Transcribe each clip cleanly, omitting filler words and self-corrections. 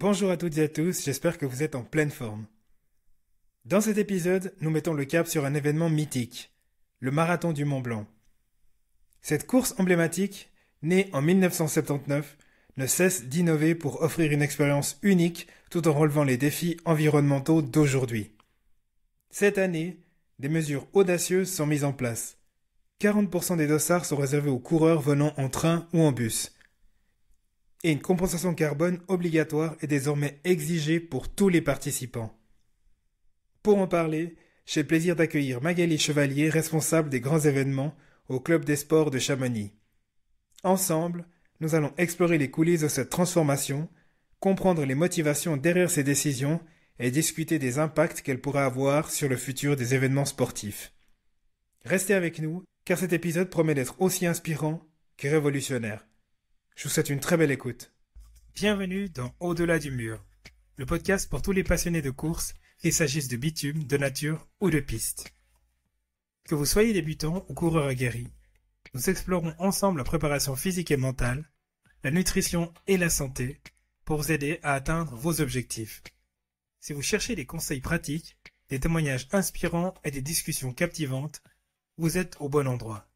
Bonjour à toutes et à tous, j'espère que vous êtes en pleine forme. Dans cet épisode, nous mettons le cap sur un événement mythique, le Marathon du Mont Blanc. Cette course emblématique, née en 1979, ne cesse d'innover pour offrir une expérience unique tout en relevant les défis environnementaux d'aujourd'hui. Cette année, des mesures audacieuses sont mises en place. 40% des dossards sont réservés aux coureurs venant en train ou en bus. Et une compensation carbone obligatoire est désormais exigée pour tous les participants. Pour en parler, j'ai le plaisir d'accueillir Magali Chevalier, responsable des grands événements au Club des sports de Chamonix. Ensemble, nous allons explorer les coulisses de cette transformation, comprendre les motivations derrière ces décisions et discuter des impacts qu'elles pourraient avoir sur le futur des événements sportifs. Restez avec nous, car cet épisode promet d'être aussi inspirant que révolutionnaire. Je vous souhaite une très belle écoute. Bienvenue dans Au-delà du mur, le podcast pour tous les passionnés de course, qu'il s'agisse de bitume, de nature ou de piste. Que vous soyez débutant ou coureur aguerri, nous explorons ensemble la préparation physique et mentale, la nutrition et la santé pour vous aider à atteindre vos objectifs. Si vous cherchez des conseils pratiques, des témoignages inspirants et des discussions captivantes, vous êtes au bon endroit.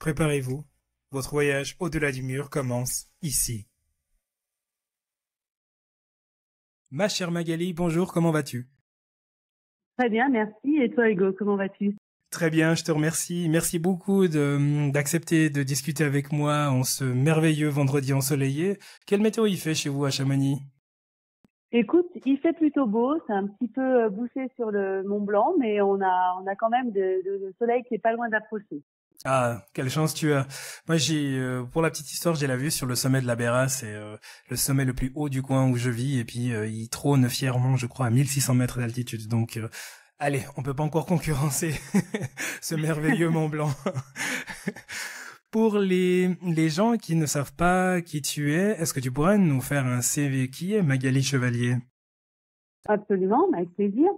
Préparez-vous. Votre voyage au-delà du mur commence ici. Ma chère Magali, bonjour, comment vas-tu? Très bien, merci. Et toi, Hugo, comment vas-tu? Très bien, je te remercie. Merci beaucoup d'accepter de discuter avec moi en ce merveilleux vendredi ensoleillé. Quelle météo il fait chez vous à Chamonix? Écoute, il fait plutôt beau, c'est un petit peu bouché sur le Mont Blanc, mais on a quand même le soleil qui est pas loin d'approcher. Ah, quelle chance tu as. Moi, pour la petite histoire, j'ai la vue sur le sommet de la Béra, c'est le sommet le plus haut du coin où je vis, et puis il trône fièrement, je crois, à 1600 mètres d'altitude. Donc, allez, on peut pas encore concurrencer ce merveilleux Mont Blanc. Pour les gens qui ne savent pas qui tu es, est-ce que tu pourrais nous faire un CV? Qui est Magali Chevalier? Absolument, avec plaisir.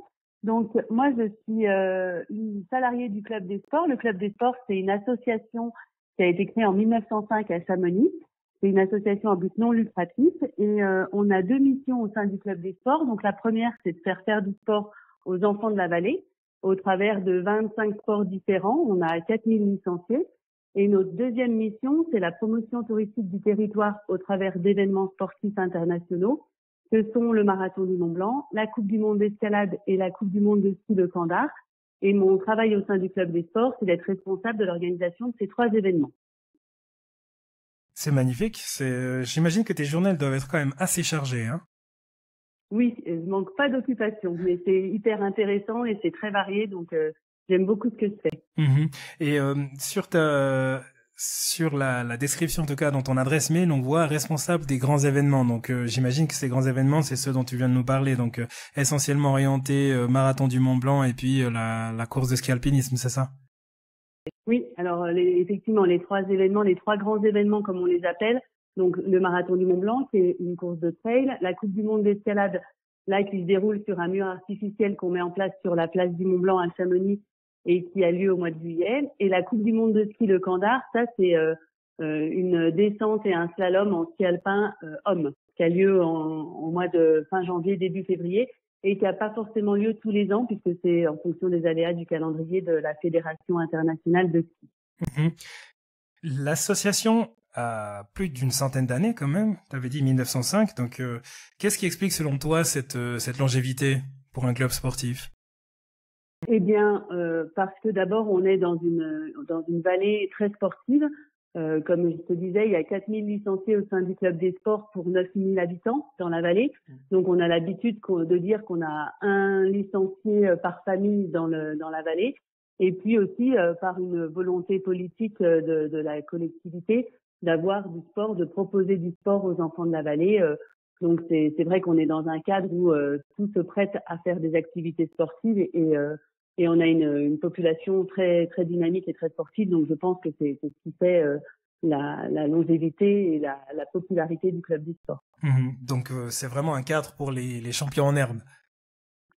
Donc, moi, je suis une salariée du Club des Sports. Le Club des Sports, c'est une association qui a été créée en 1905 à Chamonix. C'est une association à but non lucratif et on a deux missions au sein du Club des Sports. Donc, la première, c'est de faire du sport aux enfants de la vallée au travers de 25 sports différents. On a 4000 licenciés. Et notre deuxième mission, c'est la promotion touristique du territoire au travers d'événements sportifs internationaux. Ce sont le Marathon du Mont Blanc, la Coupe du Monde d'escalade et la Coupe du Monde de ski de Kandar. Et mon travail au sein du Club des Sports, c'est d'être responsable de l'organisation de ces trois événements. C'est magnifique. J'imagine que tes journées doivent être quand même assez chargées, hein? Oui, je manque pas d'occupation, mais c'est hyper intéressant et c'est très varié, donc j'aime beaucoup ce que je fais. Mmh. Et sur la description, en tout cas, dans ton adresse mail, on voit responsable des grands événements. Donc, j'imagine que ces grands événements, c'est ceux dont tu viens de nous parler. Donc, essentiellement orienté Marathon du Mont Blanc et puis la course de ski alpinisme, c'est ça? Oui, alors effectivement, les trois grands événements comme on les appelle, donc le Marathon du Mont Blanc, qui est une course de trail, la Coupe du Monde d'escalade, là, qui se déroule sur un mur artificiel qu'on met en place sur la place du Mont Blanc à Chamonix et qui a lieu au mois de juillet. Et la Coupe du Monde de ski de Kandar, ça, c'est une descente et un slalom en ski alpin homme, qui a lieu en mois de fin janvier, début février, et qui n'a pas forcément lieu tous les ans, puisque c'est en fonction des aléas du calendrier de la Fédération internationale de ski. Mmh. L'association a plus d'une centaine d'années quand même, tu avais dit 1905, donc qu'est-ce qui explique selon toi cette longévité pour un club sportif? Eh bien, parce que d'abord, on est dans une vallée très sportive. Comme je te disais, il y a 4000 licenciés au sein du Club des Sports pour 9000 habitants dans la vallée. Donc, on a l'habitude de dire qu'on a un licencié par famille dans la vallée. Et puis aussi, par une volonté politique de la collectivité d'avoir du sport, de proposer du sport aux enfants de la vallée. Donc, c'est vrai qu'on est dans un cadre où tout se prête à faire des activités sportives et on a une population très très dynamique et très sportive. Donc, je pense que c'est ce qui fait la longévité et la popularité du Club du Sport. Mmh. Donc, c'est vraiment un cadre pour les champions en herbe.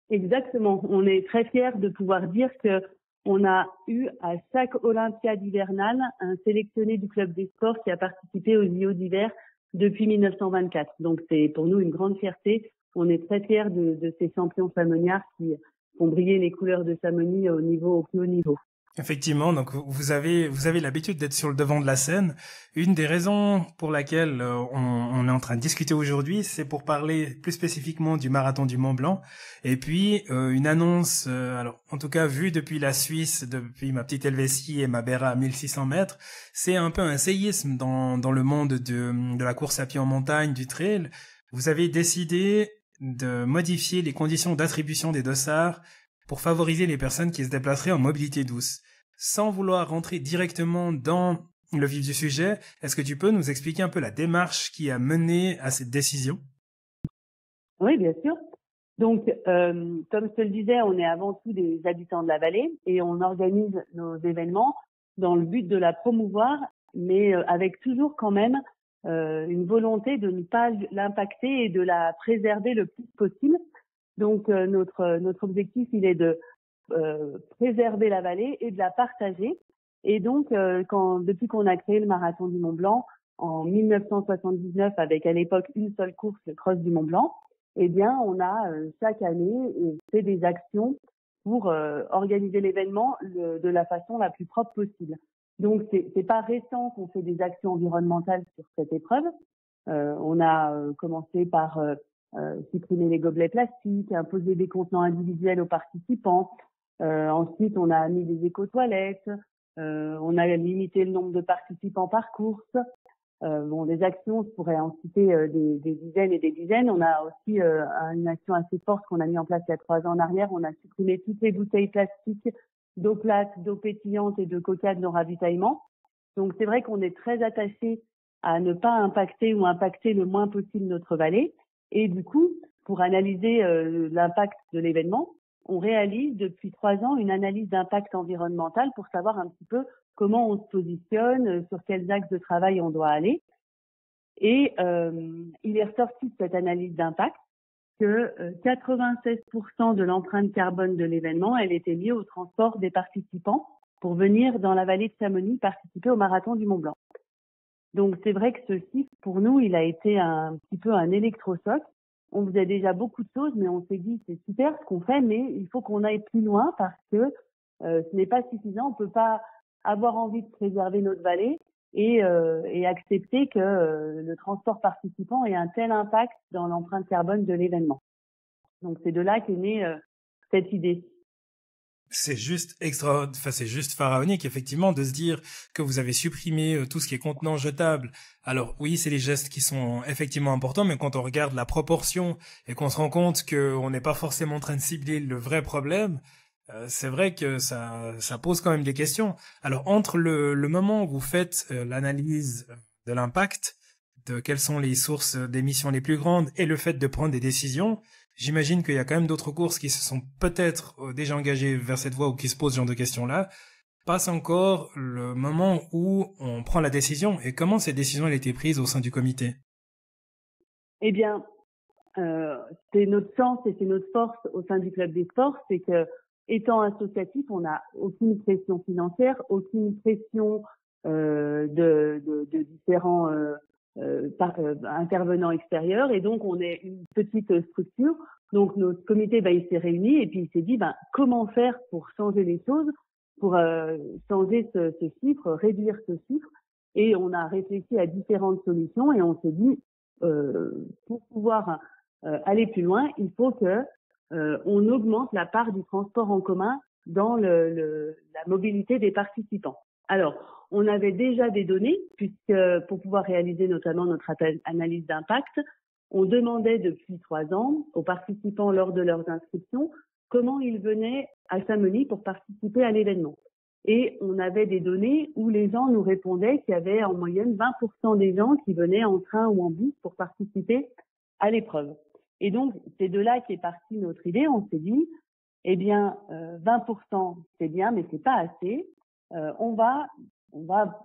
Exactement. On est très fiers de pouvoir dire que on a eu à chaque Olympiade hivernale un sélectionné du Club des Sports qui a participé aux JO d'hiver depuis 1924. Donc c'est pour nous une grande fierté. On est très fiers de ces champions chamoniards qui font briller les couleurs de Chamonix au plus haut niveau. Effectivement, donc vous avez l'habitude d'être sur le devant de la scène. Une des raisons pour laquelle on est en train de discuter aujourd'hui, c'est pour parler plus spécifiquement du marathon du Mont Blanc. Et puis une annonce, alors en tout cas vue depuis la Suisse, depuis ma petite Helvétie et ma Béra à 1600 mètres, c'est un peu un séisme dans le monde de la course à pied en montagne, du trail. Vous avez décidé de modifier les conditions d'attribution des dossards pour favoriser les personnes qui se déplaceraient en mobilité douce. Sans vouloir rentrer directement dans le vif du sujet, est-ce que tu peux nous expliquer un peu la démarche qui a mené à cette décision? Oui, bien sûr. Donc, comme je te le disais, on est avant tout des habitants de la vallée et on organise nos événements dans le but de la promouvoir, mais avec toujours quand même une volonté de ne pas l'impacter et de la préserver le plus possible. Donc, notre objectif, il est de préserver la vallée et de la partager. Et donc, depuis qu'on a créé le marathon du Mont Blanc en 1979, avec à l'époque une seule course, le Cross du Mont Blanc, eh bien, on a chaque année fait des actions pour organiser l'événement de la façon la plus propre possible. Donc, c'est pas récent qu'on fait des actions environnementales sur cette épreuve. On a commencé par supprimer les gobelets plastiques, imposer des contenants individuels aux participants. Ensuite, on a mis des éco-toilettes. On a limité le nombre de participants par course. Les actions, je pourrais en citer des dizaines et des dizaines. On a aussi une action assez forte qu'on a mis en place il y a 3 ans en arrière. On a supprimé toutes les bouteilles plastiques d'eau plate, d'eau pétillante et de coca de nos ravitaillements. Donc, c'est vrai qu'on est très attaché à ne pas impacter le moins possible notre vallée. Et du coup, pour analyser l'impact de l'événement, on réalise depuis 3 ans une analyse d'impact environnemental pour savoir un petit peu comment on se positionne, sur quels axes de travail on doit aller. Et il est ressorti de cette analyse d'impact que 96% de l'empreinte carbone de l'événement, elle était liée au transport des participants pour venir dans la vallée de Chamonix participer au marathon du Mont Blanc. Donc c'est vrai que ce chiffre, pour nous, il a été un petit peu un électrochoc. On faisait déjà beaucoup de choses, mais on s'est dit c'est super ce qu'on fait, mais il faut qu'on aille plus loin parce que ce n'est pas suffisant. On peut pas avoir envie de préserver notre vallée et accepter que le transport participant ait un tel impact dans l'empreinte carbone de l'événement. Donc c'est de là qu'est née cette idée. C'est juste c'est juste pharaonique, effectivement, de se dire que vous avez supprimé tout ce qui est contenant jetable. Alors oui, c'est les gestes qui sont effectivement importants, mais quand on regarde la proportion et qu'on se rend compte qu'on n'est pas forcément en train de cibler le vrai problème, c'est vrai que ça pose quand même des questions. Alors entre le moment où vous faites l'analyse de l'impact, de quelles sont les sources d'émissions les plus grandes et le fait de prendre des décisions, j'imagine qu'il y a quand même d'autres courses qui se sont peut-être déjà engagées vers cette voie ou qui se posent ce genre de questions-là. Passe encore le moment où on prend la décision et comment cette décision elle a été prise au sein du comité. Eh bien, c'est notre chance et c'est notre force au sein du club des sports, c'est que étant associatif, on n'a aucune pression financière, aucune pression de différents intervenants extérieurs, et donc on est une petite structure. Donc notre comité, il s'est réuni et puis il s'est dit comment faire pour changer les choses, pour changer ce chiffre, réduire ce chiffre, et on a réfléchi à différentes solutions et on s'est dit pour pouvoir aller plus loin, il faut que on augmente la part du transport en commun dans la mobilité des participants. Alors, on avait déjà des données, puisque pour pouvoir réaliser notamment notre analyse d'impact, on demandait depuis 3 ans aux participants lors de leurs inscriptions comment ils venaient à Chamonix pour participer à l'événement. Et on avait des données où les gens nous répondaient qu'il y avait en moyenne 20% des gens qui venaient en train ou en bus pour participer à l'épreuve. Et donc, c'est de là qu'est partie notre idée. On s'est dit, 20% c'est bien, mais c'est pas assez. On va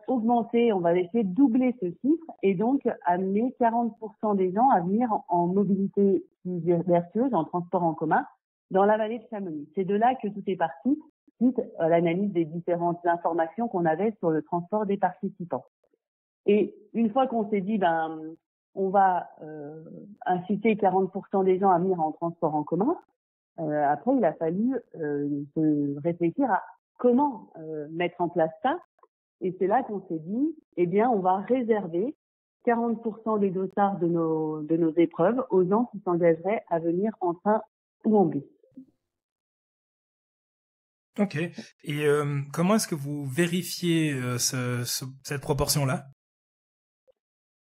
augmenter, on va essayer de doubler ce chiffre et donc amener 40% des gens à venir en mobilité vertueuse, en transport en commun, dans la vallée de Chamonix. C'est de là que tout est parti, suite à l'analyse des différentes informations qu'on avait sur le transport des participants. Et une fois qu'on s'est dit, on va inciter 40% des gens à venir en transport en commun. Après, il a fallu se réfléchir à comment mettre en place ça. Et c'est là qu'on s'est dit, eh bien, on va réserver 40% des dossards de nos épreuves aux gens qui s'engageraient à venir en train ou en bus. Ok. Et comment est-ce que vous vérifiez cette proportion-là?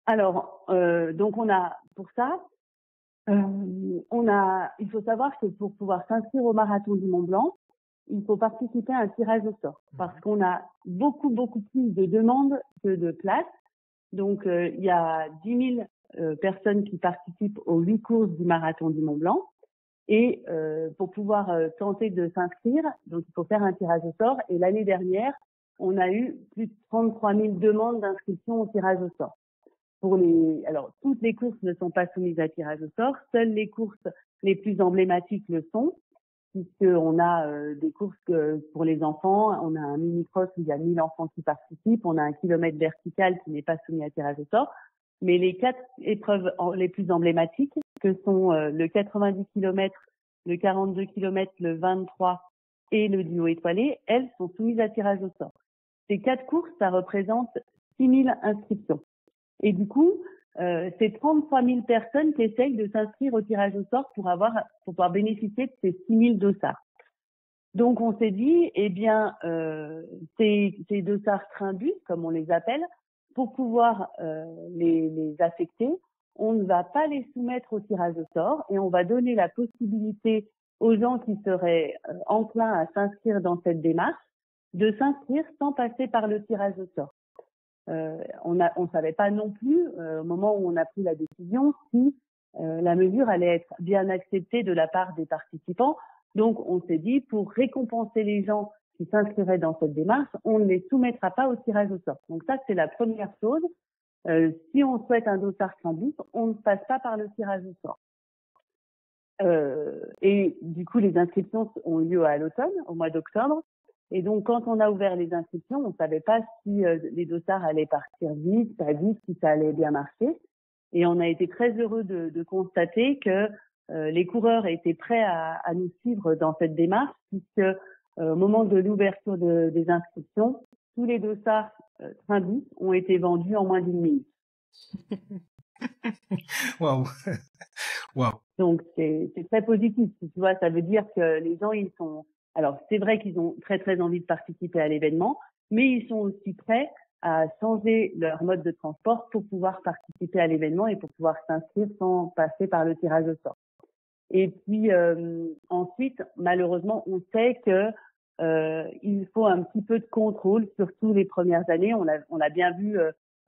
Alors, donc on a pour ça, il faut savoir que pour pouvoir s'inscrire au marathon du Mont Blanc, il faut participer à un tirage au sort parce qu'on a beaucoup plus de demandes que de places. Donc, il y a 10 000 personnes qui participent aux 8 courses du marathon du Mont Blanc. Et pour pouvoir tenter de s'inscrire, donc il faut faire un tirage au sort. Et l'année dernière, on a eu plus de 33 000 demandes d'inscription au tirage au sort. Alors, toutes les courses ne sont pas soumises à tirage au sort. Seules les courses les plus emblématiques le sont, puisqu'on a des courses pour les enfants. On a un mini-cross où il y a 1000 enfants qui participent. On a un kilomètre vertical qui n'est pas soumis à tirage au sort. Mais les 4 épreuves les plus emblématiques, que sont le 90 km, le 42 km, le 23 et le duo étoilé, elles sont soumises à tirage au sort. Ces 4 courses, ça représente 6 000 inscriptions. Et du coup, c'est 33 000 personnes qui essayent de s'inscrire au tirage au sort pour pouvoir bénéficier de ces 6 000 dossards. Donc, on s'est dit, eh bien, ces dossards train-bus, comme on les appelle, pour pouvoir les affecter, on ne va pas les soumettre au tirage au sort et on va donner la possibilité aux gens qui seraient enclins à s'inscrire dans cette démarche de s'inscrire sans passer par le tirage au sort. On savait pas non plus, au moment où on a pris la décision, si la mesure allait être bien acceptée de la part des participants. Donc, on s'est dit, pour récompenser les gens qui s'inscriraient dans cette démarche, on ne les soumettra pas au tirage au sort. Donc ça, c'est la première chose. Si on souhaite un dossard train-bus, on ne passe pas par le tirage au sort. Et du coup, les inscriptions ont lieu à l'automne, au mois d'octobre. Et donc, quand on a ouvert les inscriptions, on ne savait pas si les dossards allaient partir vite, pas vite, si ça allait bien marcher. Et on a été très heureux de constater que les coureurs étaient prêts à nous suivre dans cette démarche, puisque au moment de l'ouverture des inscriptions, tous les dossards train-bus ont été vendus en moins d'1 minute. Waouh. Waouh. Donc, c'est très positif. Tu vois, ça veut dire que les gens, ils sont... Alors, c'est vrai qu'ils ont très envie de participer à l'événement, mais ils sont aussi prêts à changer leur mode de transport pour pouvoir participer à l'événement et pour pouvoir s'inscrire sans passer par le tirage au sort. Et puis, ensuite, malheureusement, on sait que il faut un petit peu de contrôle, surtout les premières années. On l'a bien vu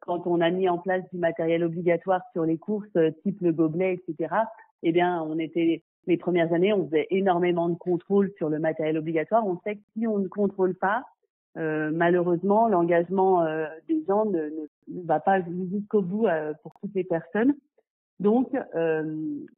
quand on a mis en place du matériel obligatoire sur les courses, type le gobelet, etc. Eh bien, les premières années, on faisait énormément de contrôle sur le matériel obligatoire. On sait que si on ne contrôle pas, malheureusement, l'engagement des gens ne va pas jusqu'au bout pour toutes les personnes. Donc,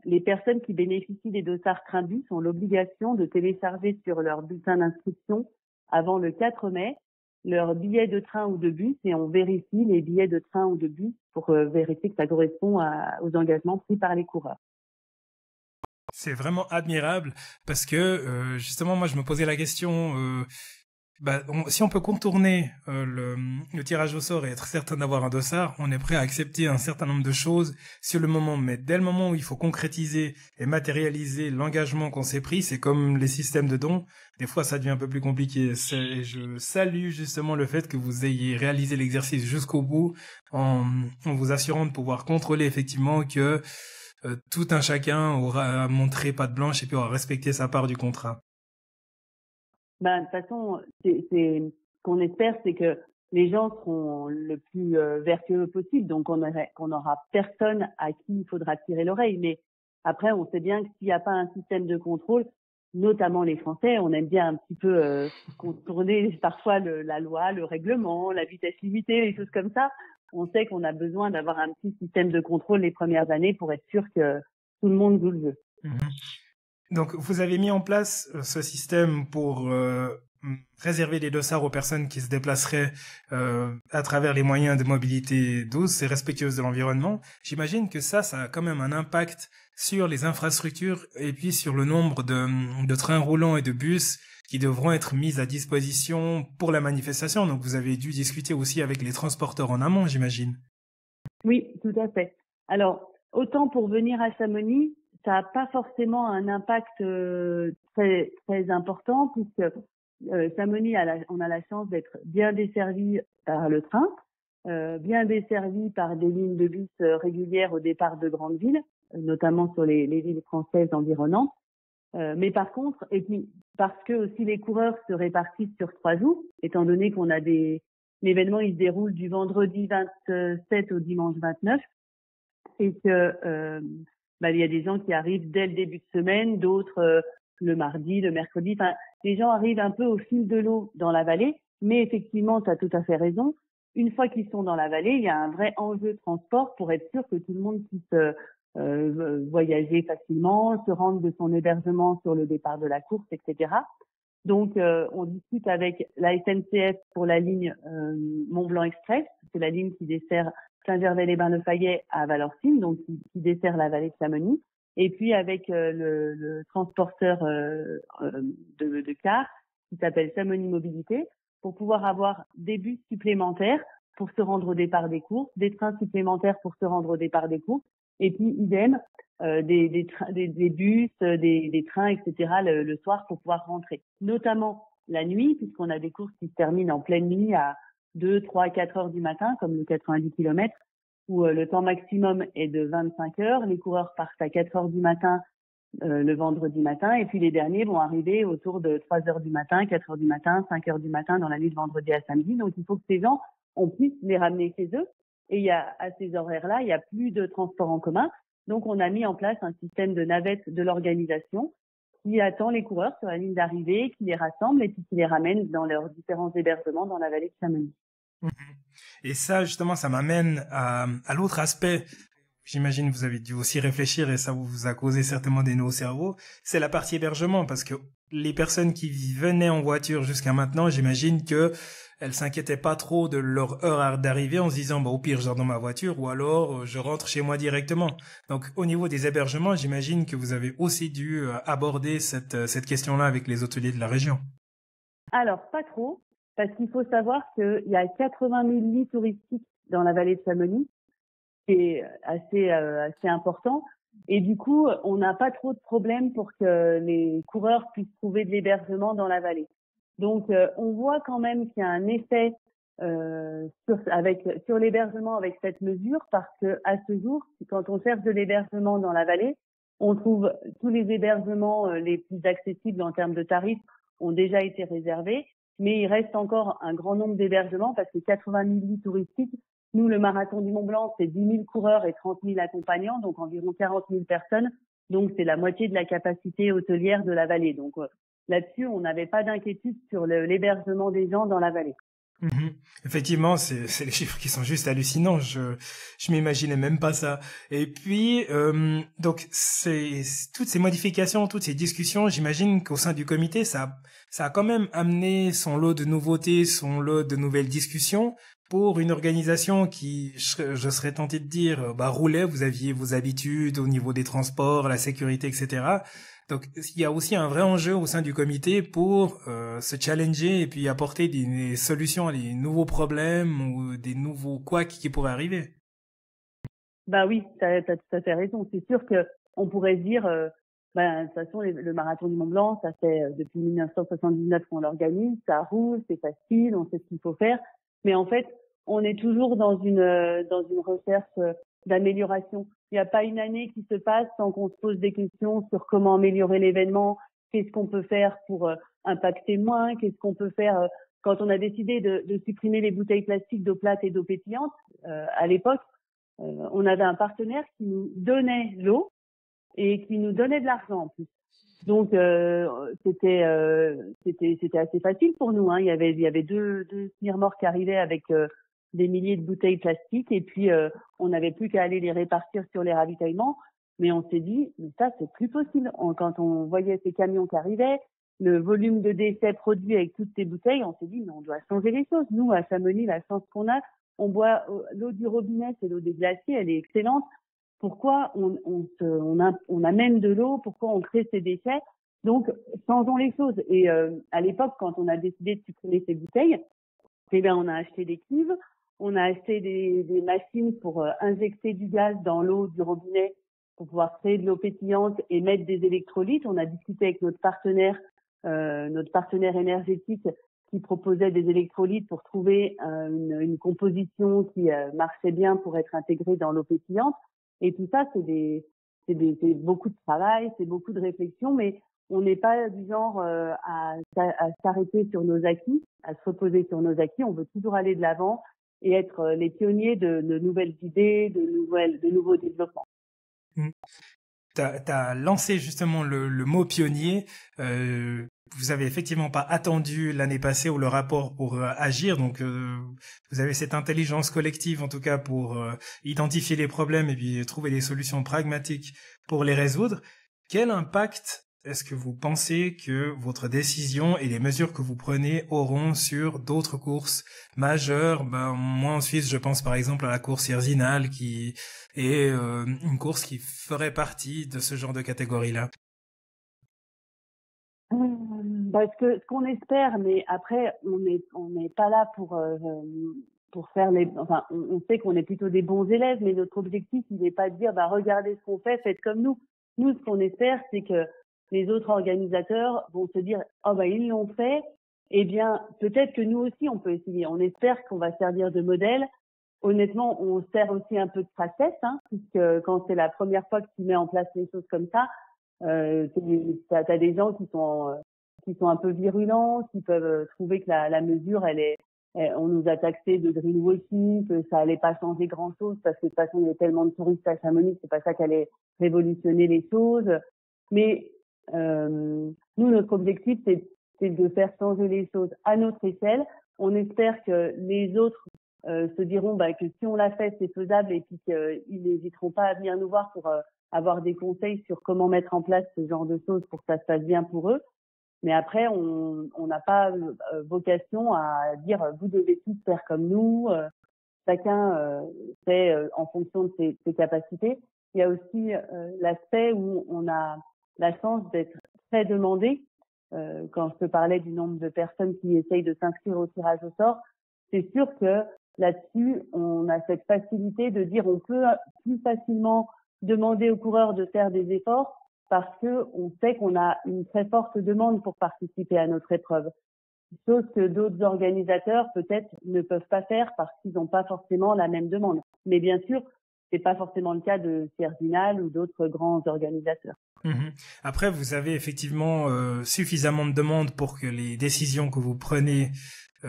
les personnes qui bénéficient des dossards train-bus ont l'obligation de télécharger sur leur bulletin d'inscription avant le 4 mai leur billet de train ou de bus et on vérifie les billets de train ou de bus pour vérifier que ça correspond aux engagements pris par les coureurs. C'est vraiment admirable parce que justement, moi, je me posais la question... si on peut contourner le tirage au sort et être certain d'avoir un dossard, on est prêt à accepter un certain nombre de choses sur le moment. Mais dès le moment où il faut concrétiser et matérialiser l'engagement qu'on s'est pris, c'est comme les systèmes de dons. Des fois, ça devient un peu plus compliqué. Et je salue justement le fait que vous ayez réalisé l'exercice jusqu'au bout en vous assurant de pouvoir contrôler effectivement que tout un chacun aura montré patte blanche et puis aura respecté sa part du contrat. De toute façon, ce qu'on espère, c'est que les gens seront le plus vertueux possible. Donc, qu'on n'aura personne à qui il faudra tirer l'oreille. Mais après, on sait bien que s'il n'y a pas un système de contrôle, notamment les Français, on aime bien un petit peu contourner parfois la loi, le règlement, la vitesse limitée, les choses comme ça. On sait qu'on a besoin d'avoir un petit système de contrôle les premières années pour être sûr que tout le monde joue le jeu. Donc, vous avez mis en place ce système pour réserver les dossards aux personnes qui se déplaceraient à travers les moyens de mobilité douce et respectueuse de l'environnement, j'imagine que ça a quand même un impact sur les infrastructures et puis sur le nombre de trains roulants et de bus qui devront être mis à disposition pour la manifestation. Donc vous avez dû discuter aussi avec les transporteurs en amont, j'imagine. Oui, tout à fait. Alors, autant pour venir à Chamonix, ça n'a pas forcément un impact très, très important puisque Chamonix, on a la chance d'être bien desservi par le train, bien desservi par des lignes de bus régulières au départ de grandes villes, notamment sur les villes françaises environnantes. Mais par contre, et puis parce que aussi les coureurs se répartissent sur 3 jours, étant donné qu'on a l'événement il se déroule du vendredi 27 au dimanche 29, et que il y a des gens qui arrivent dès le début de semaine, d'autres le mardi, le mercredi. Enfin, les gens arrivent un peu au fil de l'eau dans la vallée, mais effectivement, tu as tout à fait raison. Une fois qu'ils sont dans la vallée, il y a un vrai enjeu de transport pour être sûr que tout le monde puisse voyager facilement, se rendre de son hébergement sur le départ de la course, etc. Donc, on discute avec la SNCF pour la ligne Mont-Blanc Express, c'est la ligne qui dessert Saint-Gervais-les-Bains-le-Fayet à Valorcine, donc qui dessert la vallée de Chamonix, et puis avec le transporteur de cars qui s'appelle Chamonix Mobilité, pour pouvoir avoir des bus supplémentaires pour se rendre au départ des courses, des trains supplémentaires pour se rendre au départ des courses, et puis idem, des bus, des trains, etc. le soir pour pouvoir rentrer. Notamment la nuit, puisqu'on a des courses qui se terminent en pleine nuit à 2, 3, 4 heures du matin, comme le 90 km, où le temps maximum est de 25 heures. Les coureurs partent à 4 heures du matin le vendredi matin, et puis les derniers vont arriver autour de 3 heures du matin, 4 heures du matin, 5 heures du matin dans la nuit de vendredi à samedi. Donc il faut que ces gens, on puisse les ramener chez eux. Et à ces horaires-là, il n'y a plus de transport en commun. Donc, on a mis en place un système de navette de l'organisation qui attend les coureurs sur la ligne d'arrivée, qui les rassemble et puis qui les ramène dans leurs différents hébergements dans la vallée de Chamonix. Et ça, justement, ça m'amène à l'autre aspect. J'imagine que vous avez dû aussi réfléchir et ça vous a causé certainement des nœuds au cerveau. C'est la partie hébergement parce que les personnes qui venaient en voiture jusqu'à maintenant, j'imagine que elles s'inquiétaient pas trop de leur heure d'arrivée en se disant au pire je dors dans ma voiture ou alors je rentre chez moi directement. Donc au niveau des hébergements, j'imagine que vous avez aussi dû aborder cette question-là avec les hôteliers de la région. Alors pas trop, parce qu'il faut savoir qu'il y a 80 000 lits touristiques dans la vallée de Chamonix, qui est assez important. Et du coup, on n'a pas trop de problèmes pour que les coureurs puissent trouver de l'hébergement dans la vallée. Donc, on voit quand même qu'il y a un effet sur l'hébergement avec cette mesure, parce que à ce jour, quand on cherche de l'hébergement dans la vallée, on trouve tous les hébergements les plus accessibles en termes de tarifs ont déjà été réservés, mais il reste encore un grand nombre d'hébergements parce que 80 000 lits touristiques. Nous, le marathon du Mont-Blanc, c'est 10 000 coureurs et 30 000 accompagnants, donc environ 40 000 personnes. Donc, c'est la moitié de la capacité hôtelière de la vallée. Donc, là-dessus, on n'avait pas d'inquiétude sur l'hébergement des gens dans la vallée. Mmh. Effectivement, c'est les chiffres qui sont juste hallucinants. Je m'imaginais même pas ça. Et puis donc c'est toutes ces modifications, toutes ces discussions, j'imagine qu'au sein du comité, ça a quand même amené son lot de nouveautés, son lot de nouvelles discussions pour une organisation qui, je serais tenté de dire, roulait. Vous aviez vos habitudes au niveau des transports, la sécurité, etc. Donc, il y a aussi un vrai enjeu au sein du comité pour se challenger et puis apporter des solutions à des nouveaux problèmes ou des nouveaux couacs qui pourraient arriver. Bah oui, t'as tout à fait raison. C'est sûr que on pourrait se dire, de toute façon, le marathon du Mont-Blanc, ça fait depuis 1979 qu'on l'organise, ça roule, c'est facile, on sait ce qu'il faut faire. Mais en fait, on est toujours dans une recherche d'amélioration. Il n'y a pas une année qui se passe sans qu'on se pose des questions sur comment améliorer l'événement, qu'est-ce qu'on peut faire pour impacter moins, qu'est-ce qu'on peut faire quand on a décidé de supprimer les bouteilles plastiques d'eau plate et d'eau pétillante. À l'époque, on avait un partenaire qui nous donnait l'eau et qui nous donnait de l'argent en plus. Donc c'était assez facile pour nous. Il y avait deux semi-remorques qui arrivaient avec des milliers de bouteilles plastiques et puis on n'avait plus qu'à aller les répartir sur les ravitaillements. Mais on s'est dit, mais ça c'est plus possible. Quand on voyait ces camions qui arrivaient, le volume de déchets produits avec toutes ces bouteilles, on s'est dit, mais on doit changer les choses. Nous, à Chamonix, la chance qu'on a, on boit l'eau du robinet, c'est l'eau des glaciers, elle est excellente. Pourquoi on amène de l'eau? Pourquoi on crée ces déchets? Donc, changeons les choses. Et à l'époque, quand on a décidé de supprimer ces bouteilles, eh bien, on a acheté des cuves, on a acheté des machines pour injecter du gaz dans l'eau du robinet pour pouvoir créer de l'eau pétillante et mettre des électrolytes. On a discuté avec notre partenaire énergétique qui proposait des électrolytes pour trouver une composition qui marchait bien pour être intégrée dans l'eau pétillante. Et tout ça, c'est beaucoup de travail, c'est beaucoup de réflexion, mais on n'est pas du genre à s'arrêter sur nos acquis, à se reposer sur nos acquis. On veut toujours aller de l'avant et être les pionniers de nouvelles idées, de nouveaux développements. T'as lancé justement le mot pionnier. Vous avez effectivement pas attendu l'année passée ou le rapport pour agir, donc vous avez cette intelligence collective en tout cas pour identifier les problèmes et puis trouver des solutions pragmatiques pour les résoudre. Quel impact est-ce que vous pensez que votre décision et les mesures que vous prenez auront sur d'autres courses majeures? Moi en Suisse, je pense par exemple à la course Hirsinal qui est une course qui ferait partie de ce genre de catégorie-là. Ce qu'on espère, mais après on n'est pas là pour faire on sait qu'on est plutôt des bons élèves, mais notre objectif il n'est pas de dire regardez ce qu'on fait, faites comme nous. Nous ce qu'on espère c'est que les autres organisateurs vont se dire ils l'ont fait, eh bien peut-être que nous aussi on peut essayer. On espère qu'on va servir de modèle. Honnêtement, on sert aussi un peu de tracette, puisque quand c'est la première fois que tu mets en place les choses comme ça, t'as des gens qui sont un peu virulents, qui peuvent trouver que la mesure on nous a taxé de greenwashing, que ça allait pas changer grand chose parce que de toute façon il y a tellement de touristes à Chamonix, c'est pas ça qui allait révolutionner les choses. Mais nous, notre objectif, c'est de faire changer les choses à notre échelle. On espère que les autres se diront que si on l'a fait, c'est faisable et puis qu'ils n'hésiteront pas à venir nous voir pour avoir des conseils sur comment mettre en place ce genre de choses pour que ça se passe bien pour eux. Mais après, on n'a pas vocation à dire vous devez tous faire comme nous. Chacun fait en fonction de ses capacités. Il y a aussi l'aspect où on a la chance d'être très demandé. Quand je te parlais du nombre de personnes qui essayent de s'inscrire au tirage au sort, c'est sûr que là-dessus, on a cette facilité de dire on peut plus facilement demander aux coureurs de faire des efforts parce que on sait qu'on a une très forte demande pour participer à notre épreuve. Chose que d'autres organisateurs peut-être ne peuvent pas faire parce qu'ils n'ont pas forcément la même demande. Mais bien sûr, c'est pas forcément le cas de Hirsinal ou d'autres grands organisateurs. Après, vous avez effectivement suffisamment de demandes pour que les décisions que vous prenez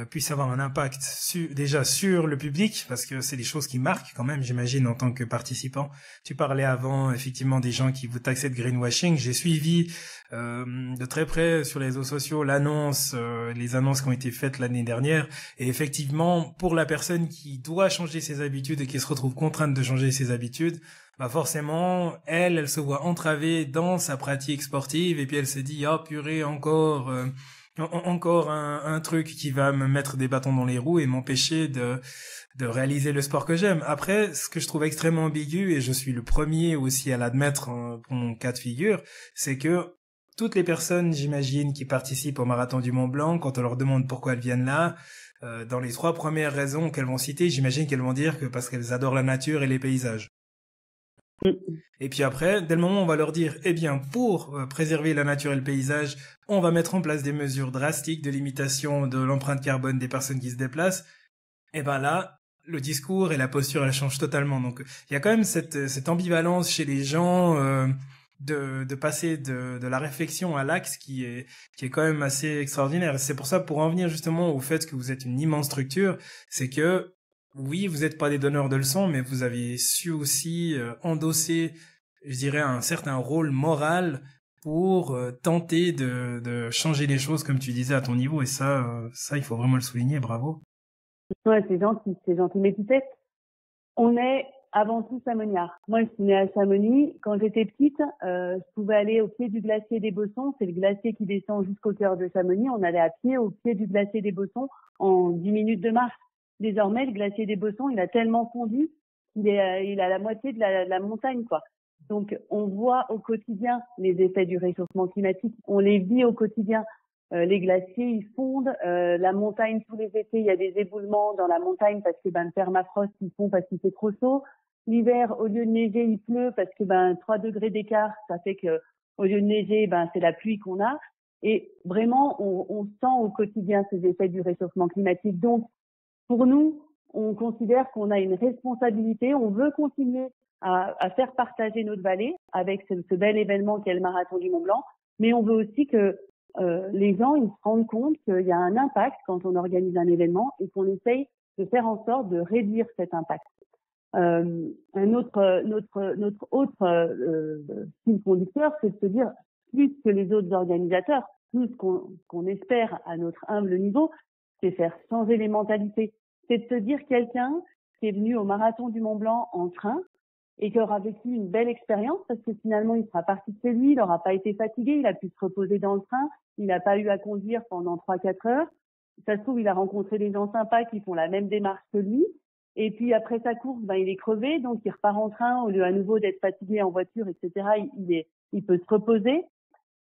puissent avoir un impact déjà sur le public, parce que c'est des choses qui marquent quand même, j'imagine, en tant que participant. Tu parlais avant, effectivement, des gens qui vous taxaient de greenwashing. J'ai suivi de très près sur les réseaux sociaux les annonces qui ont été faites l'année dernière, et effectivement, pour la personne qui doit changer ses habitudes et qui se retrouve contrainte de changer ses habitudes, forcément, elle se voit entravée dans sa pratique sportive, et puis elle se dit, purée, encore un truc qui va me mettre des bâtons dans les roues et m'empêcher de réaliser le sport que j'aime. Après, ce que je trouve extrêmement ambigu, et je suis le premier aussi à l'admettre pour mon cas de figure, c'est que toutes les personnes, j'imagine, qui participent au Marathon du Mont Blanc, quand on leur demande pourquoi elles viennent là, dans les 3 premières raisons qu'elles vont citer, j'imagine qu'elles vont dire que parce qu'elles adorent la nature et les paysages. Et puis après, dès le moment où on va leur dire, pour préserver la nature et le paysage, on va mettre en place des mesures drastiques de limitation de l'empreinte carbone des personnes qui se déplacent, là, le discours et la posture, elle change totalement. Donc, il y a quand même cette ambivalence chez les gens de passer de la réflexion à l'axe qui est quand même assez extraordinaire. C'est pour ça, pour en venir justement au fait que vous êtes une immense structure, c'est que oui, vous n'êtes pas des donneurs de leçons, mais vous avez su aussi endosser, je dirais, un certain rôle moral pour tenter de changer les choses, comme tu disais, à ton niveau. Et ça, il faut vraiment le souligner. Bravo. Ouais, c'est gentil. Mais tu sais, on est avant tout Chamonniard. Moi, je suis née à Chamonix. Quand j'étais petite, je pouvais aller au pied du glacier des Bossons. C'est le glacier qui descend jusqu'au cœur de Chamonix. On allait à pied au pied du glacier des Bossons en 10 minutes de marche. Désormais, le glacier des Bossons, il a tellement fondu qu'il est, il a la moitié de la montagne, quoi. Donc, on voit au quotidien les effets du réchauffement climatique. On les vit au quotidien. Les glaciers, ils fondent. La montagne, tous les étés, il y a des éboulements dans la montagne parce que le permafrost, ils fond parce qu'il fait trop chaud. L'hiver, au lieu de neiger, il pleut parce que 3 degrés d'écart, ça fait que au lieu de neiger, c'est la pluie qu'on a. Et vraiment, on sent au quotidien ces effets du réchauffement climatique. Donc, pour nous, on considère qu'on a une responsabilité. On veut continuer à faire partager notre vallée avec ce bel événement qu'est le Marathon du Mont Blanc, mais on veut aussi que les gens ils se rendent compte qu'il y a un impact quand on organise un événement et qu'on essaye de faire en sorte de réduire cet impact. Notre autre fil conducteur, c'est de se dire plus que les autres organisateurs, plus qu'on espère à notre humble niveau, c'est faire changer les mentalités. C'est de se dire quelqu'un qui est venu au Marathon du Mont Blanc en train et qui aura vécu une belle expérience parce que finalement, il sera parti de chez lui, il n'aura pas été fatigué, il a pu se reposer dans le train, il n'a pas eu à conduire pendant 3-4 heures. Ça se trouve, il a rencontré des gens sympas qui font la même démarche que lui. Et puis après sa course, il est crevé, donc il repart en train au lieu à nouveau d'être fatigué en voiture, etc. Il peut se reposer.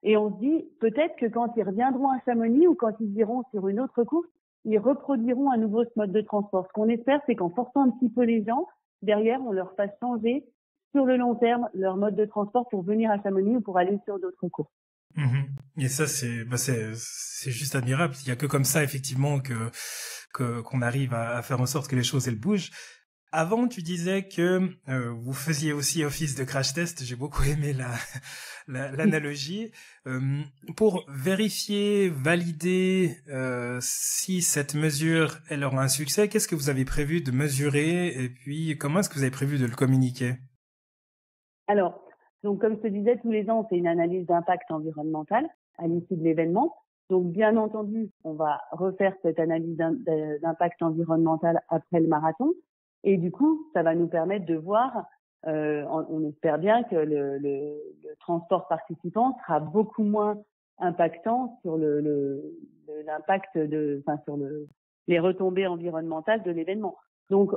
Et on se dit, peut-être que quand ils reviendront à Chamonix ou quand ils iront sur une autre course, ils reproduiront à nouveau ce mode de transport. Ce qu'on espère, c'est qu'en forçant un petit peu les gens, derrière, on leur fasse changer sur le long terme leur mode de transport pour venir à Chamonix ou pour aller sur d'autres courses. Et ça, c'est juste admirable. Il y a que comme ça, effectivement, qu'on arrive à faire en sorte que les choses elles bougent. Avant, tu disais que vous faisiez aussi office de crash test. J'ai beaucoup aimé l'analogie. Pour vérifier, valider si cette mesure elle aura un succès, qu'est-ce que vous avez prévu de mesurer et puis comment est-ce que vous avez prévu de le communiquer? Alors, donc comme je te disais, tous les ans, on fait une analyse d'impact environnemental à l'issue de l'événement. Donc, bien entendu, on va refaire cette analyse d'impact environnemental après le marathon. Et du coup, ça va nous permettre de voir, on espère bien que le transport participant sera beaucoup moins impactant sur l'impact sur les retombées environnementales de l'événement. Donc,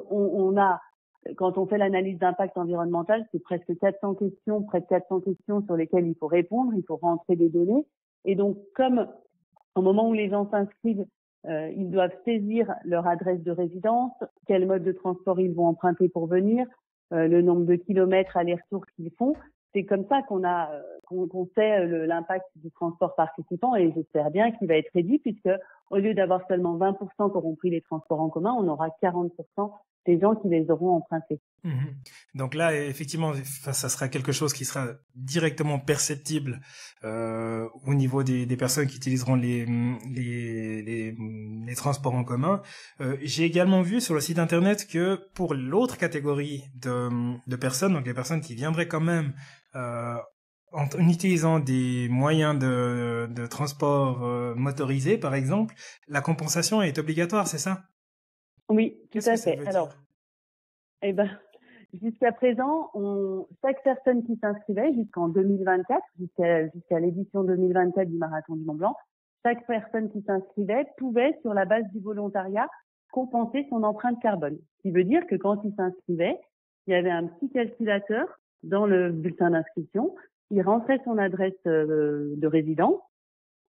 quand on fait l'analyse d'impact environnemental, c'est presque 400 questions, près de 400 questions sur lesquelles il faut répondre, il faut rentrer des données. Et donc, comme au moment où les gens s'inscrivent, ils doivent saisir leur adresse de résidence, quel mode de transport ils vont emprunter pour venir, le nombre de kilomètres aller-retour qu'ils font. C'est comme ça qu'on sait l'impact du transport participant et j'espère bien qu'il va être réduit puisque au lieu d'avoir seulement 20% qui auront pris les transports en commun, on aura 40% des gens qui les auront empruntés. Donc là, effectivement, ça sera quelque chose qui sera directement perceptible au niveau des personnes qui utiliseront les transports en commun. J'ai également vu sur le site internet que pour l'autre catégorie de personnes, donc les personnes qui viendraient quand même en utilisant des moyens de transport motorisés, par exemple, la compensation est obligatoire, c'est ça? Oui, tout à fait. Alors, jusqu'à présent, chaque personne qui s'inscrivait jusqu'en 2024, jusqu'à l'édition 2024 du Marathon du Mont Blanc, chaque personne qui s'inscrivait pouvait, sur la base du volontariat, compenser son empreinte carbone. Ce qui veut dire que quand il s'inscrivait, il y avait un petit calculateur dans le bulletin d'inscription. Il rentrait son adresse de résidence.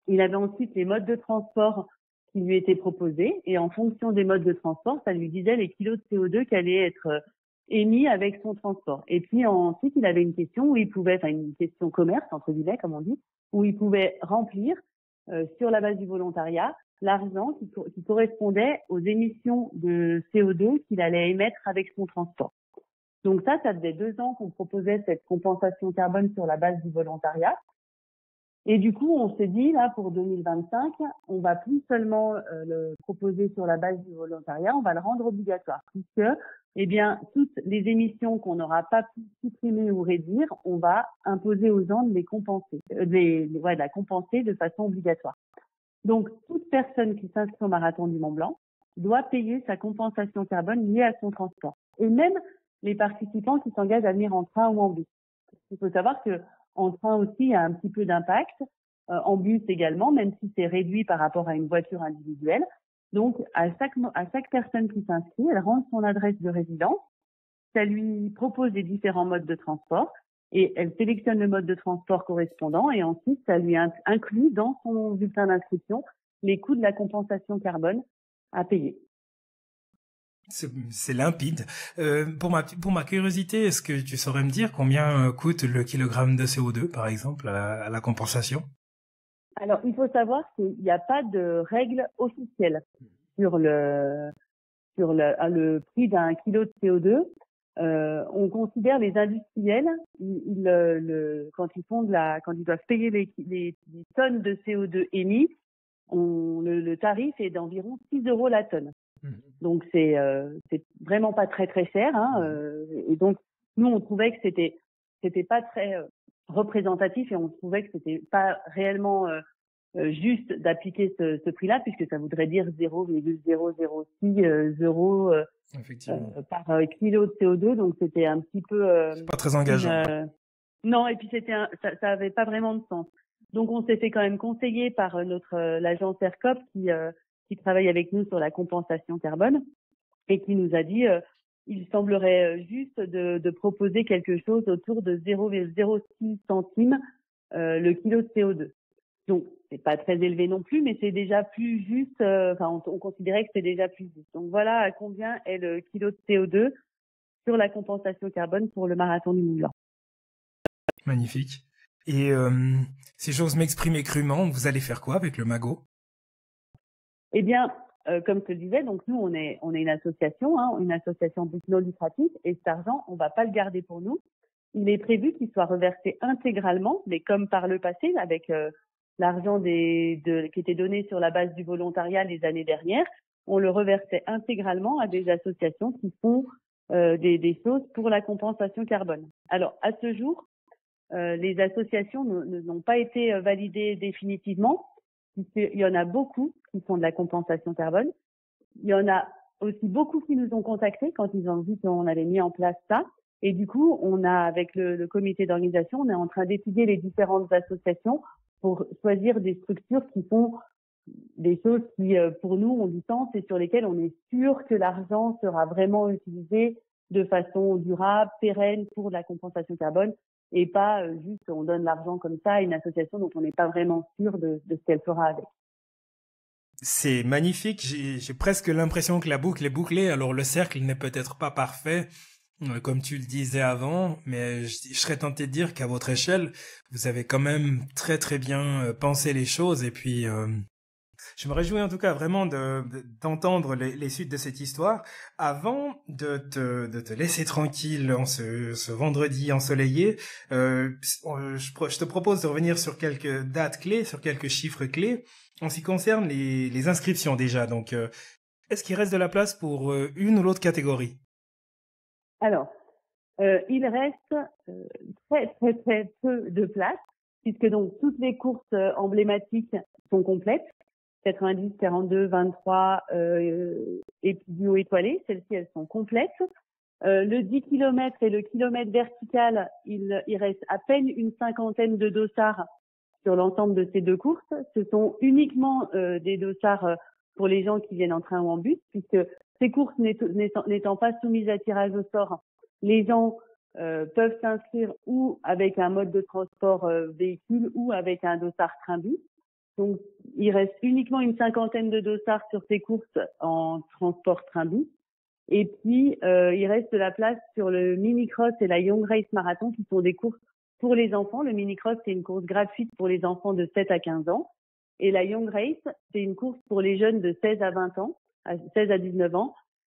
Il avait ensuite les modes de transport qui lui étaient proposés et en fonction des modes de transport, ça lui disait les kilos de CO2 qui allaient être émis avec son transport. Et puis ensuite, il avait une question où il pouvait, une question commerce, entre guillemets, comme on dit, où il pouvait remplir sur la base du volontariat l'argent qui correspondait aux émissions de CO2 qu'il allait émettre avec son transport. Donc ça faisait 2 ans qu'on proposait cette compensation carbone sur la base du volontariat. Et du coup, on s'est dit, là, pour 2025, on va plus seulement le proposer sur la base du volontariat, on va le rendre obligatoire. Puisque, toutes les émissions qu'on n'aura pas pu supprimer ou réduire, on va imposer aux gens de les compenser, de la compenser de façon obligatoire. Donc, toute personne qui s'inscrit au Marathon du Mont Blanc doit payer sa compensation carbone liée à son transport. Et même les participants qui s'engagent à venir en train ou en bus. Il faut savoir que en train aussi, il y a un petit peu d'impact, en bus également, même si c'est réduit par rapport à une voiture individuelle. Donc, à chaque personne qui s'inscrit, elle rentre son adresse de résidence, ça lui propose des différents modes de transport et elle sélectionne le mode de transport correspondant et ensuite, ça lui inclut dans son bulletin d'inscription les coûts de la compensation carbone à payer. C'est limpide. Pour ma curiosité, est-ce que tu saurais me dire combien coûte le kilogramme de CO2, par exemple, à la compensation? Alors, il faut savoir qu'il n'y a pas de règle officielle sur le prix d'un kilo de CO2. On considère les industriels, quand ils doivent payer les tonnes de CO2 émis, le tarif est d'environ 6 € la tonne. Donc c'est vraiment pas très très cher, hein, et donc nous on trouvait que c'était pas très représentatif et on trouvait que c'était pas réellement juste d'appliquer ce prix-là puisque ça voudrait dire 0,006 euros par kilo de CO2, donc c'était un petit peu c'est pas très engageant. Non, et puis ça avait pas vraiment de sens. Donc on s'est fait quand même conseiller par l'agence ERCOP qui travaille avec nous sur la compensation carbone et qui nous a dit il semblerait juste de proposer quelque chose autour de 0,06 centimes le kilo de CO2. Donc c'est pas très élevé non plus, mais c'est déjà plus juste. On considérait que c'est déjà plus juste. Donc voilà à combien est le kilo de CO2 sur la compensation carbone pour le marathon du Mont Blanc. Magnifique. Et si j'ose m'exprimer crûment, vous allez faire quoi avec le magot? Eh bien, comme je te le disais, donc nous on est une association, hein, une association but non lucratif, et cet argent on va pas le garder pour nous. Il est prévu qu'il soit reversé intégralement, mais comme par le passé avec l'argent qui était donné sur la base du volontariat les années dernières, on le reversait intégralement à des associations qui font des choses pour la compensation carbone. Alors à ce jour, les associations n'ont pas été validées définitivement. Il y en a beaucoup qui font de la compensation carbone. Il y en a aussi beaucoup qui nous ont contactés quand ils ont vu qu'on avait mis en place ça. Et du coup, on a, avec le comité d'organisation, on est en train d'étudier les différentes associations pour choisir des structures qui font des choses qui, pour nous, ont du sens et sur lesquelles on est sûr que l'argent sera vraiment utilisé de façon durable, pérenne pour la compensation carbone et pas juste on donne l'argent comme ça à une association dont on n'est pas vraiment sûr de ce qu'elle fera avec. C'est magnifique, j'ai presque l'impression que la boucle est bouclée, alors le cercle n'est peut-être pas parfait, comme tu le disais avant, mais je serais tenté de dire qu'à votre échelle, vous avez quand même très très bien pensé les choses et puis je me réjouis en tout cas vraiment d'entendre les suites de cette histoire. Avant de te laisser tranquille en ce vendredi ensoleillé, je te propose de revenir sur quelques dates clés, sur quelques chiffres clés en ce qui concerne les inscriptions déjà. Donc, est-ce qu'il reste de la place pour une ou l'autre catégorie? Alors, il reste très très très peu de place puisque donc toutes les courses emblématiques sont complètes. 90, 42, 23 et puis duo étoilé, celles-ci elles sont complètes. Le 10 km et le kilomètre vertical, il reste à peine une cinquantaine de dossards sur l'ensemble de ces deux courses. Ce sont uniquement des dossards pour les gens qui viennent en train ou en bus, puisque ces courses n'étant pas soumises à tirage au sort, les gens peuvent s'inscrire ou avec un mode de transport véhicule ou avec un dossard train-bus. Donc, il reste uniquement une cinquantaine de dossards sur ces courses en transport train-bus. Et puis, il reste de la place sur le mini-cross et la Young Race Marathon qui sont des courses pour les enfants. Le mini-cross, c'est une course gratuite pour les enfants de 7 à 15 ans. Et la Young Race, c'est une course pour les jeunes de 16 à 20 ans, 16 à 19 ans,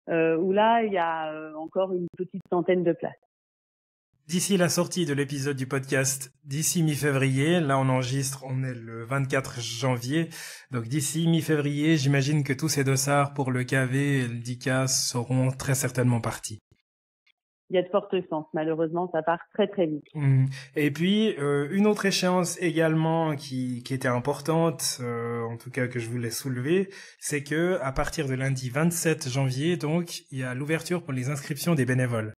où là, il y a encore une petite centaine de places. D'ici la sortie de l'épisode du podcast, d'ici mi-février, là on enregistre, on est le 24 janvier, donc d'ici mi-février, j'imagine que tous ces dossards pour le KV et le 10K seront très certainement partis. Il y a de fortes chances, malheureusement, ça part très très vite. Et puis, une autre échéance également qui était importante, en tout cas que je voulais soulever, c'est que à partir de lundi 27 janvier, donc, il y a l'ouverture pour les inscriptions des bénévoles.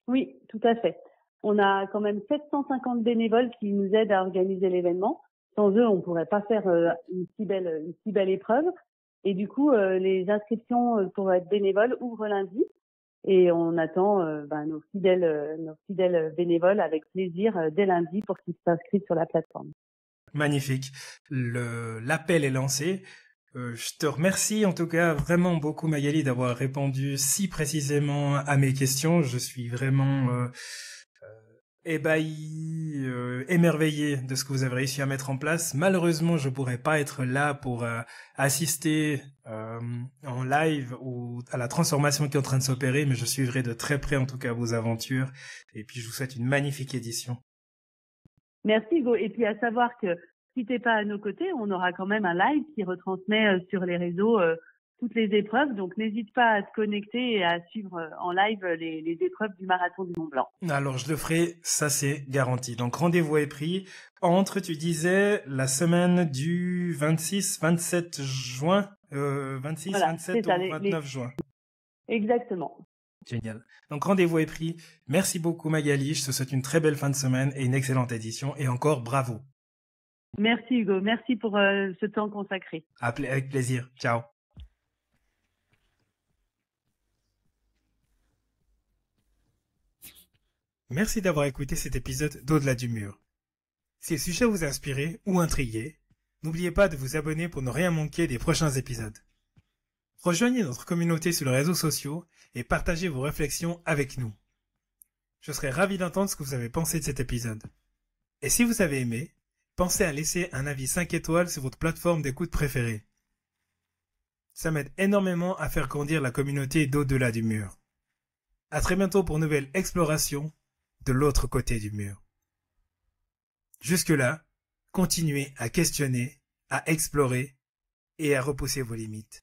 Oui, tout à fait. On a quand même 750 bénévoles qui nous aident à organiser l'événement. Sans eux, on pourrait pas faire une si belle épreuve. Et du coup, les inscriptions pour être bénévoles ouvrent lundi. Et on attend nos fidèles bénévoles avec plaisir dès lundi pour qu'ils s'inscrivent sur la plateforme. Magnifique. L'appel est lancé. Je te remercie en tout cas vraiment beaucoup Magali d'avoir répondu si précisément à mes questions. Je suis vraiment ébahi, émerveillé de ce que vous avez réussi à mettre en place. Malheureusement, je pourrais pas être là pour assister en live ou à la transformation qui est en train de s'opérer, mais je suivrai de très près en tout cas vos aventures. Et puis je vous souhaite une magnifique édition. Merci Hugo. Et puis à savoir que si t'es pas à nos côtés, on aura quand même un live qui retransmet sur les réseaux toutes les épreuves. Donc n'hésite pas à te connecter et à suivre en live les épreuves du marathon du Mont Blanc. Alors je le ferai, ça c'est garanti. Donc rendez-vous est pris entre, tu disais, la semaine du 26-27 juin, 26, voilà, 27 au 29 juin. Exactement. Génial. Donc rendez-vous est pris. Merci beaucoup Magali, je te souhaite une très belle fin de semaine et une excellente édition. Et encore bravo. Merci Hugo, merci pour ce temps consacré. Avec plaisir. Ciao. Merci d'avoir écouté cet épisode d'Au-delà du mur. Si le sujet vous a inspiré ou intrigué, n'oubliez pas de vous abonner pour ne rien manquer des prochains épisodes. Rejoignez notre communauté sur les réseaux sociaux et partagez vos réflexions avec nous. Je serai ravi d'entendre ce que vous avez pensé de cet épisode. Et si vous avez aimé, pensez à laisser un avis 5 étoiles sur votre plateforme d'écoute préférée. Ça m'aide énormément à faire grandir la communauté d'Au-delà du mur. À très bientôt pour une nouvelle exploration de l'autre côté du mur. Jusque-là, continuez à questionner, à explorer et à repousser vos limites.